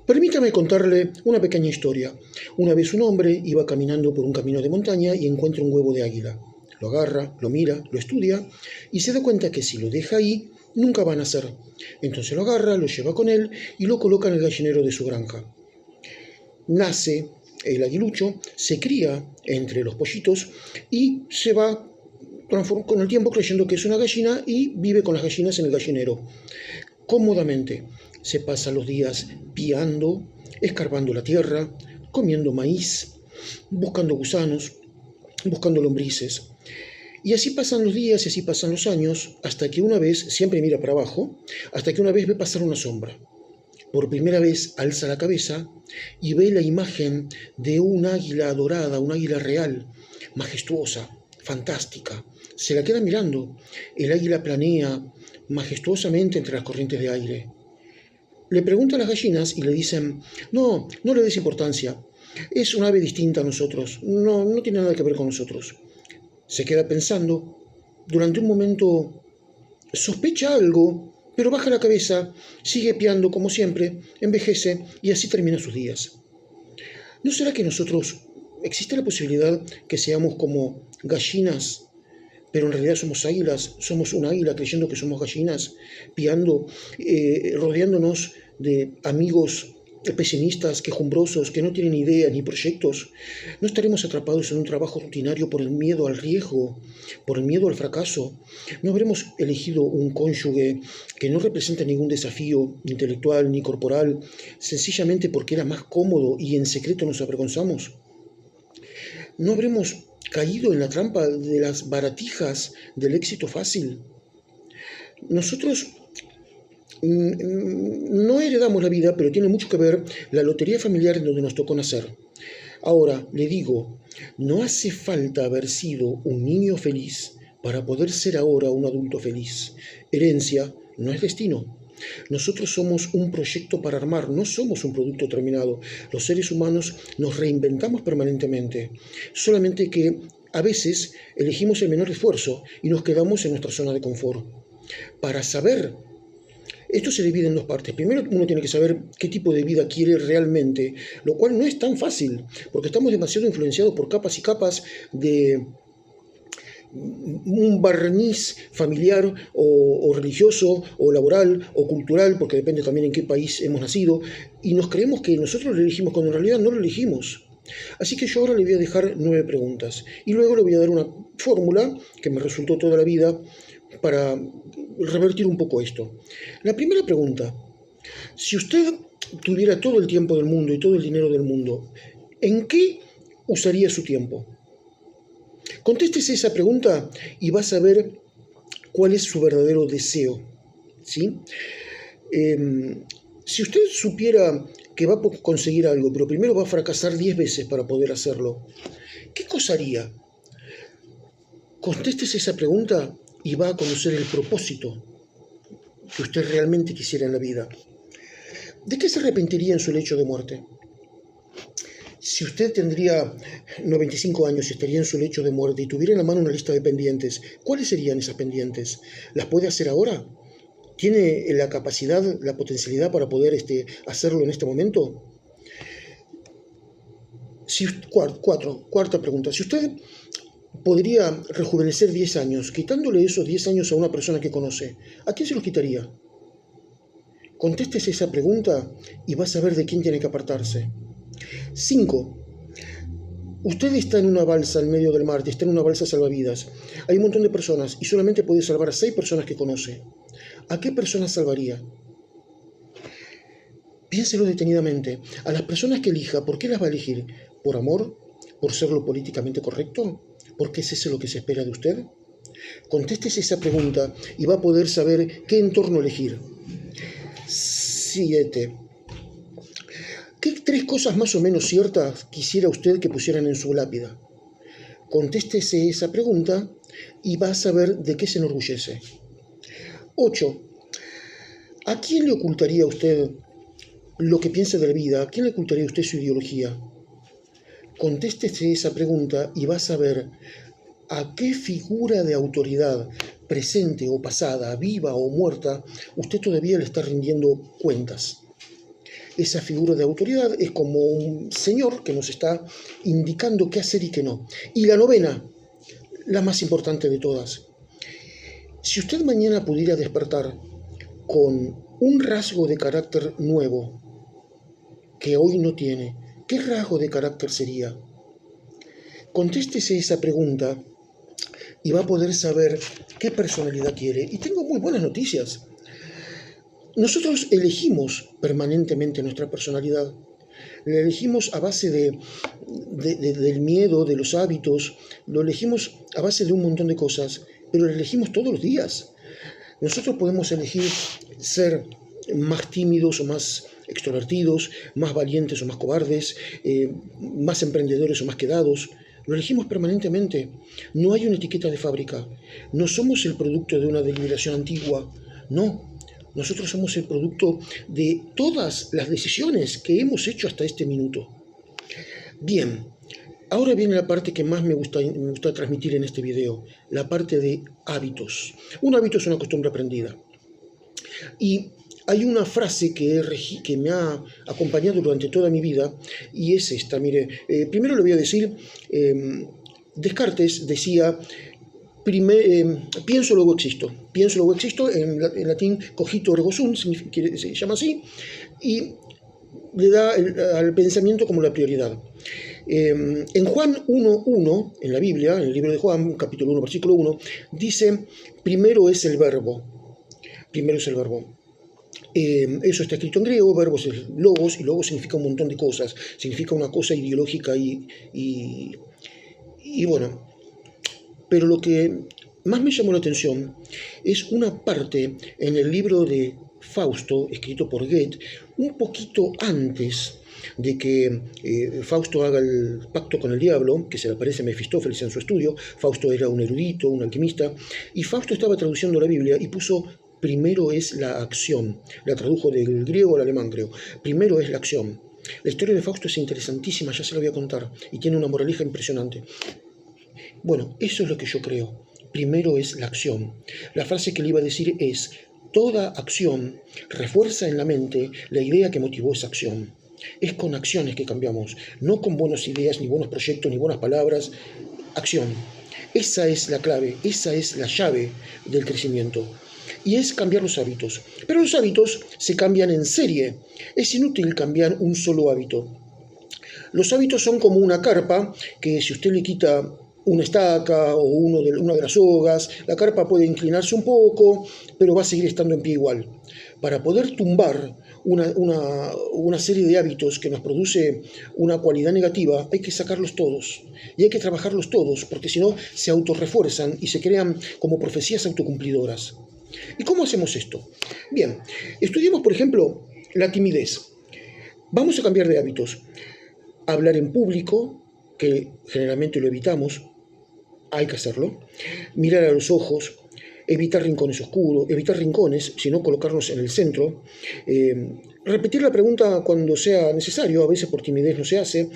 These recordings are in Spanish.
Permítame contarle una pequeña historia. Una vez un hombre iba caminando por un camino de montaña y encuentra un huevo de águila. Lo agarra, lo mira, lo estudia y se da cuenta que si lo deja ahí, nunca va a nacer. Entonces lo agarra, lo lleva con él y lo coloca en el gallinero de su granja. Nace el aguilucho, se cría entre los pollitos y se va con el tiempo creyendo que es una gallina y vive con las gallinas en el gallinero. Cómodamente se pasa los días piando, escarbando la tierra, comiendo maíz, buscando gusanos, buscando lombrices. Y así pasan los días y así pasan los años, hasta que una vez, siempre mira para abajo, hasta que una vez ve pasar una sombra. Por primera vez alza la cabeza y ve la imagen de un águila dorada, un águila real, majestuosa, fantástica. Se la queda mirando. El águila planea majestuosamente entre las corrientes de aire. Le pregunta a las gallinas y le dicen, no, no le des importancia, es un ave distinta a nosotros, no tiene nada que ver con nosotros. Se queda pensando, durante un momento sospecha algo, pero baja la cabeza, sigue piando como siempre, envejece y así termina sus días. ¿No será que nosotros existe la posibilidad que seamos como gallinas, pero en realidad somos águilas, somos un águila creyendo que somos gallinas, piando, rodeándonos de amigos pesimistas, quejumbrosos, que no tienen ideas ni proyectos? ¿No estaremos atrapados en un trabajo rutinario por el miedo al riesgo, por el miedo al fracaso? ¿No habremos elegido un cónyuge que no representa ningún desafío intelectual ni corporal, sencillamente porque era más cómodo y en secreto nos avergonzamos? ¿No habremos caído en la trampa de las baratijas del éxito fácil? Nosotros no heredamos la vida, pero tiene mucho que ver la lotería familiar en donde nos tocó nacer. Ahora, le digo, no hace falta haber sido un niño feliz para poder ser ahora un adulto feliz. Herencia no es destino. Nosotros somos un proyecto para armar, no somos un producto terminado. Los seres humanos nos reinventamos permanentemente, solamente que a veces elegimos el menor esfuerzo y nos quedamos en nuestra zona de confort. Para saber, esto se divide en dos partes. Primero, uno tiene que saber qué tipo de vida quiere realmente, lo cual no es tan fácil, porque estamos demasiado influenciados por capas y capas de un barniz familiar o religioso o laboral o cultural, porque depende también en qué país hemos nacido, y nos creemos que nosotros lo elegimos cuando en realidad no lo elegimos. Así que yo ahora le voy a dejar 9 preguntas y luego le voy a dar una fórmula que me resultó toda la vida para revertir un poco esto. La primera pregunta: si usted tuviera todo el tiempo del mundo y todo el dinero del mundo, ¿en qué usaría su tiempo? Contéstese esa pregunta y vas a ver cuál es su verdadero deseo, ¿sí? Si usted supiera que va a conseguir algo, pero primero va a fracasar 10 veces para poder hacerlo, ¿qué cosa haría? Contéstese esa pregunta y va a conocer el propósito que usted realmente quisiera en la vida. ¿De qué se arrepentiría en su lecho de muerte? Si usted tendría 95 años y estaría en su lecho de muerte y tuviera en la mano una lista de pendientes, ¿cuáles serían esas pendientes? ¿Las puede hacer ahora? ¿Tiene la capacidad, la potencialidad para poder hacerlo en este momento? Cuarta pregunta. Si usted podría rejuvenecer 10 años, quitándole esos 10 años a una persona que conoce, ¿a quién se los quitaría? Contéstese esa pregunta y va a saber de quién tiene que apartarse. 5. Usted está en una balsa en medio del mar, está en una balsa salvavidas. Hay un montón de personas y solamente puede salvar a 6 personas que conoce. ¿A qué personas salvaría? Piénselo detenidamente. A las personas que elija, ¿por qué las va a elegir? ¿Por amor? ¿Por ser lo políticamente correcto? ¿Porque es eso lo que se espera de usted? Contéstese esa pregunta y va a poder saber qué entorno elegir. 7. ¿Qué 3 cosas más o menos ciertas quisiera usted que pusieran en su lápida? Contéstese esa pregunta y va a saber de qué se enorgullece. 8. ¿A quién le ocultaría usted lo que piensa de la vida? ¿A quién le ocultaría usted su ideología? Contéstese esa pregunta y va a saber a qué figura de autoridad, presente o pasada, viva o muerta, usted todavía le está rindiendo cuentas. Esa figura de autoridad es como un señor que nos está indicando qué hacer y qué no. Y la novena, la más importante de todas. Si usted mañana pudiera despertar con un rasgo de carácter nuevo que hoy no tiene, ¿qué rasgo de carácter sería? Contéstese esa pregunta y va a poder saber qué personalidad quiere. Y tengo muy buenas noticias. Nosotros elegimos permanentemente nuestra personalidad. La elegimos a base del miedo, de los hábitos, lo elegimos a base de un montón de cosas, pero lo elegimos todos los días. Nosotros podemos elegir ser más tímidos o más extrovertidos, más valientes o más cobardes, más emprendedores o más quedados. Lo elegimos permanentemente. No hay una etiqueta de fábrica. No somos el producto de una deliberación antigua. No. Nosotros somos el producto de todas las decisiones que hemos hecho hasta este minuto. Bien, ahora viene la parte que más me gusta transmitir en este video, la parte de hábitos. Un hábito es una costumbre aprendida. Y hay una frase que me ha acompañado durante toda mi vida y es esta. Mire, primero le voy a decir, Descartes decía, pienso luego existo. Pienso luego existo, en latín cogito ergo sum, se llama así, y le da al pensamiento como la prioridad. En Juan 1:1, en la Biblia, en el libro de Juan, capítulo 1, versículo 1, dice, primero es el verbo. Primero es el verbo. Eso está escrito en griego, verbos es logos, y logos significa un montón de cosas. Significa una cosa ideológica y bueno. Pero lo que más me llamó la atención es una parte en el libro de Fausto, escrito por Goethe, un poquito antes de que Fausto haga el pacto con el diablo, que se le aparece a Mefistófeles en su estudio. Fausto era un erudito, un alquimista, y Fausto estaba traduciendo la Biblia y puso primero es la acción. La tradujo del griego al alemán, creo. Primero es la acción. La historia de Fausto es interesantísima, ya se la voy a contar, y tiene una moraleja impresionante. Bueno, eso es lo que yo creo. Primero es la acción. La frase que le iba a decir es, toda acción refuerza en la mente la idea que motivó esa acción. Es con acciones que cambiamos, no con buenas ideas, ni buenos proyectos, ni buenas palabras. Acción. Esa es la clave, esa es la llave del crecimiento. Y es cambiar los hábitos. Pero los hábitos se cambian en serie. Es inútil cambiar un solo hábito. Los hábitos son como una carpa que si usted le quita una estaca o una de las sogas, la carpa puede inclinarse un poco, pero va a seguir estando en pie igual. Para poder tumbar una serie de hábitos que nos produce una cualidad negativa, hay que sacarlos todos. Y hay que trabajarlos todos, porque si no, se autorrefuerzan y se crean como profecías autocumplidoras. ¿Y cómo hacemos esto? Bien, estudiemos, por ejemplo, la timidez. Vamos a cambiar de hábitos. Hablar en público, que generalmente lo evitamos, hay que hacerlo. Mirar a los ojos, evitar rincones oscuros, evitar rincones, sino colocarnos en el centro. Repetir la pregunta cuando sea necesario, a veces por timidez no se hace.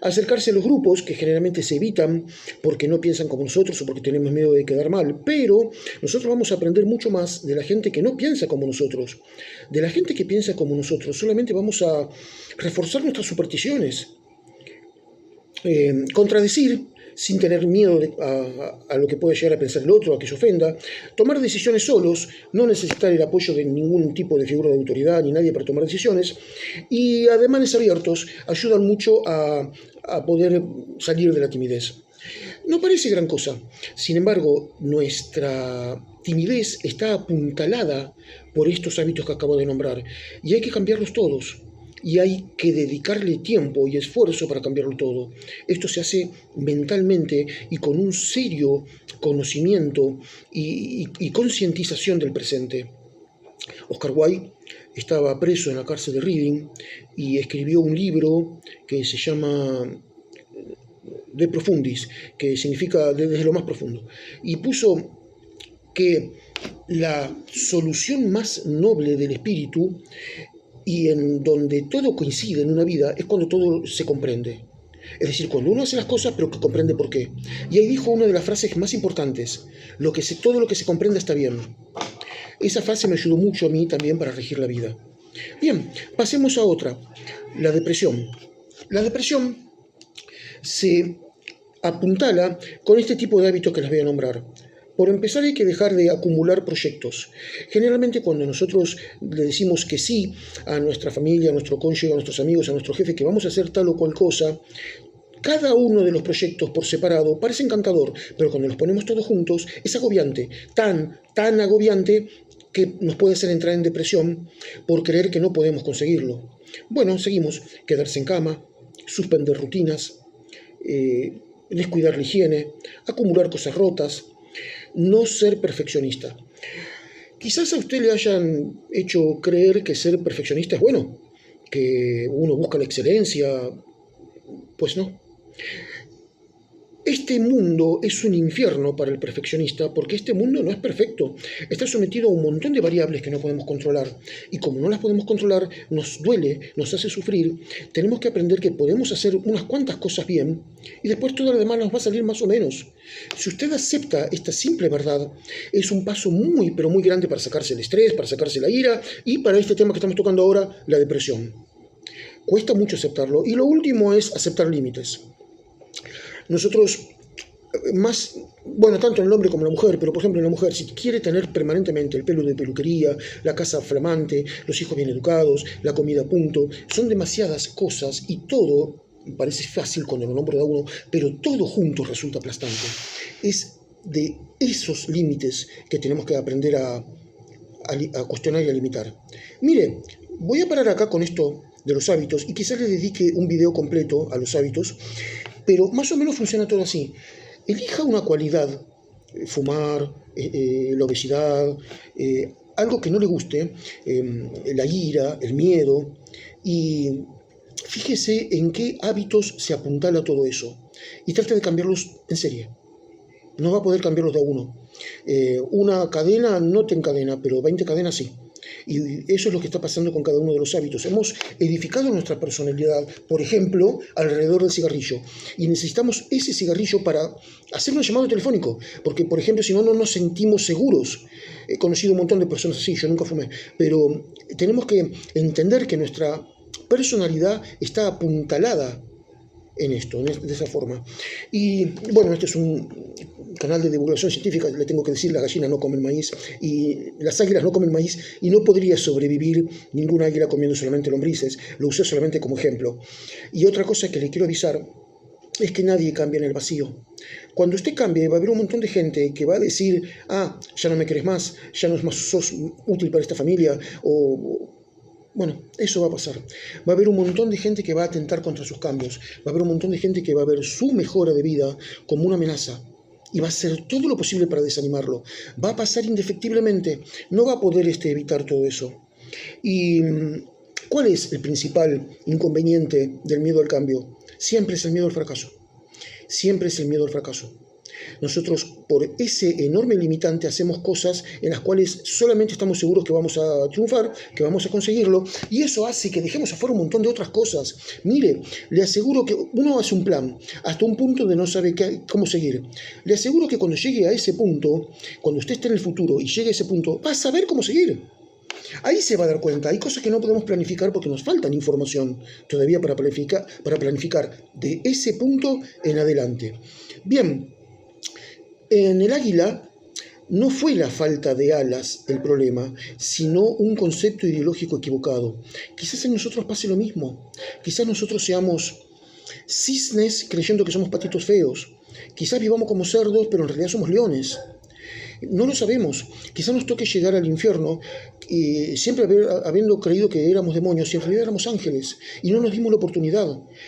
Acercarse a los grupos, que generalmente se evitan porque no piensan como nosotros o porque tenemos miedo de quedar mal. Pero nosotros vamos a aprender mucho más de la gente que no piensa como nosotros. De la gente que piensa como nosotros, solamente vamos a reforzar nuestras supersticiones. Contradecir sin tener miedo a lo que puede llegar a pensar el otro, a que se ofenda, tomar decisiones solos, no necesitar el apoyo de ningún tipo de figura de autoridad ni nadie para tomar decisiones, y ademanes abiertos ayudan mucho a poder salir de la timidez. No parece gran cosa, sin embargo, nuestra timidez está apuntalada por estos hábitos que acabo de nombrar, y hay que cambiarlos todos. Y hay que dedicarle tiempo y esfuerzo para cambiarlo todo. Esto se hace mentalmente y con un serio conocimiento y concientización del presente. Oscar Wilde estaba preso en la cárcel de Reading y escribió un libro que se llama De Profundis, que significa desde lo más profundo. Y puso que la solución más noble del espíritu y en donde todo coincide en una vida es cuando todo se comprende. Es decir, cuando uno hace las cosas pero que comprende por qué. Y ahí dijo una de las frases más importantes, todo lo que se comprende está bien. Esa frase me ayudó mucho a mí también para regir la vida. Bien, pasemos a otra, la depresión. La depresión se apuntala con este tipo de hábitos que les voy a nombrar. Por empezar, hay que dejar de acumular proyectos. Generalmente cuando nosotros le decimos que sí a nuestra familia, a nuestro cónyuge, a nuestros amigos, a nuestro jefe, que vamos a hacer tal o cual cosa, cada uno de los proyectos por separado parece encantador, pero cuando los ponemos todos juntos es agobiante, tan agobiante que nos puede hacer entrar en depresión por creer que no podemos conseguirlo. Bueno, seguimos, quedarse en cama, suspender rutinas, descuidar la higiene, acumular cosas rotas, no ser perfeccionista. Quizás a usted le hayan hecho creer que ser perfeccionista es bueno, que uno busca la excelencia, pues no. Este mundo es un infierno para el perfeccionista porque este mundo no es perfecto. Está sometido a un montón de variables que no podemos controlar. Y como no las podemos controlar, nos duele, nos hace sufrir. Tenemos que aprender que podemos hacer unas cuantas cosas bien y después todo lo demás nos va a salir más o menos. Si usted acepta esta simple verdad, es un paso muy, pero muy grande para sacarse el estrés, para sacarse la ira y para este tema que estamos tocando ahora, la depresión. Cuesta mucho aceptarlo. Y lo último es aceptar límites. Nosotros, más, bueno, tanto en el hombre como en la mujer, pero por ejemplo en la mujer, si quiere tener permanentemente el pelo de peluquería, la casa flamante, los hijos bien educados, la comida a punto, son demasiadas cosas y todo, parece fácil cuando lo nombro de uno, pero todo junto resulta aplastante. Es de esos límites que tenemos que aprender a cuestionar y a limitar. Mire, voy a parar acá con esto de los hábitos y quizás le dedique un video completo a los hábitos, pero más o menos funciona todo así. Elija una cualidad, fumar, la obesidad, algo que no le guste, la ira, el miedo, y fíjese en qué hábitos se apuntala todo eso y trate de cambiarlos en serie. No va a poder cambiarlos de a uno. Una cadena no te encadena, pero 20 cadenas sí. Y eso es lo que está pasando con cada uno de los hábitos. Hemos edificado nuestra personalidad, por ejemplo, alrededor del cigarrillo. Y necesitamos ese cigarrillo para hacer un llamado telefónico. Porque, por ejemplo, si no, no nos sentimos seguros. He conocido un montón de personas así, yo nunca fumé. Pero tenemos que entender que nuestra personalidad está apuntalada en esto, de esa forma. Y bueno, este es un canal de divulgación científica, le tengo que decir, las gallinas no comen maíz y las águilas no comen maíz y no podría sobrevivir ninguna águila comiendo solamente lombrices, lo usé solamente como ejemplo. Y otra cosa que le quiero avisar es que nadie cambia en el vacío. Cuando usted cambie, va a haber un montón de gente que va a decir, ya no me querés más, ya no es más sos útil para esta familia, o bueno, eso va a pasar. Va a haber un montón de gente que va a atentar contra sus cambios. Va a haber un montón de gente que va a ver su mejora de vida como una amenaza. Y va a hacer todo lo posible para desanimarlo. Va a pasar indefectiblemente. No va a poder evitar todo eso. ¿Y cuál es el principal inconveniente del miedo al cambio? Siempre es el miedo al fracaso. Siempre es el miedo al fracaso. Nosotros, por ese enorme limitante, hacemos cosas en las cuales solamente estamos seguros que vamos a triunfar, que vamos a conseguirlo, y eso hace que dejemos afuera un montón de otras cosas. Mire, le aseguro que uno hace un plan hasta un punto de no saber cómo seguir. Le aseguro que cuando llegue a ese punto, cuando usted esté en el futuro y llegue a ese punto, va a saber cómo seguir. Ahí se va a dar cuenta, hay cosas que no podemos planificar porque nos faltan información todavía para planificar de ese punto en adelante. Bien, en el águila no fue la falta de alas el problema, sino un concepto ideológico equivocado. Quizás en nosotros pase lo mismo. Quizás nosotros seamos cisnes creyendo que somos patitos feos. Quizás vivamos como cerdos, pero en realidad somos leones. No lo sabemos. Quizás nos toque llegar al infierno siempre habiendo creído que éramos demonios y en realidad éramos ángeles. Y no nos dimos la oportunidad.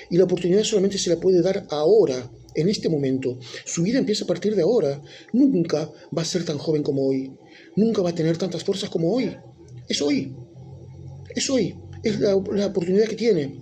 Y la oportunidad solamente se la puede dar ahora, en este momento. Su vida empieza a partir de ahora. Nunca va a ser tan joven como hoy. Nunca va a tener tantas fuerzas como hoy. Es hoy. Es hoy. Es la oportunidad que tiene.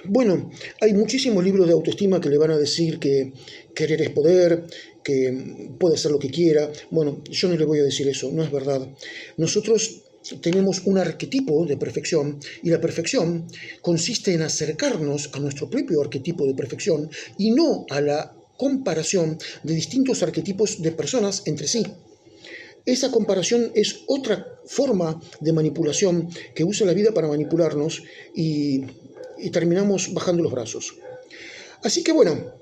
Bueno, hay muchísimos libros de autoestima que le van a decir que querer es poder, que puede hacer lo que quiera. Bueno, yo no le voy a decir eso, no es verdad. Nosotros tenemos un arquetipo de perfección y la perfección consiste en acercarnos a nuestro propio arquetipo de perfección y no a la comparación de distintos arquetipos de personas entre sí. esa comparación es otra forma de manipulación que usa la vida para manipularnos y terminamos bajando los brazos. Así que bueno,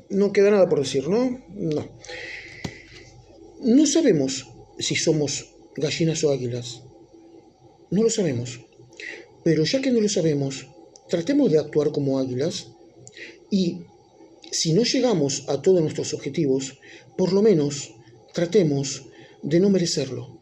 no queda nada por decir, ¿no? No. No sabemos si somos gallinas o águilas. No lo sabemos. Pero ya que no lo sabemos, tratemos de actuar como águilas y si no llegamos a todos nuestros objetivos, por lo menos tratemos de no merecerlo.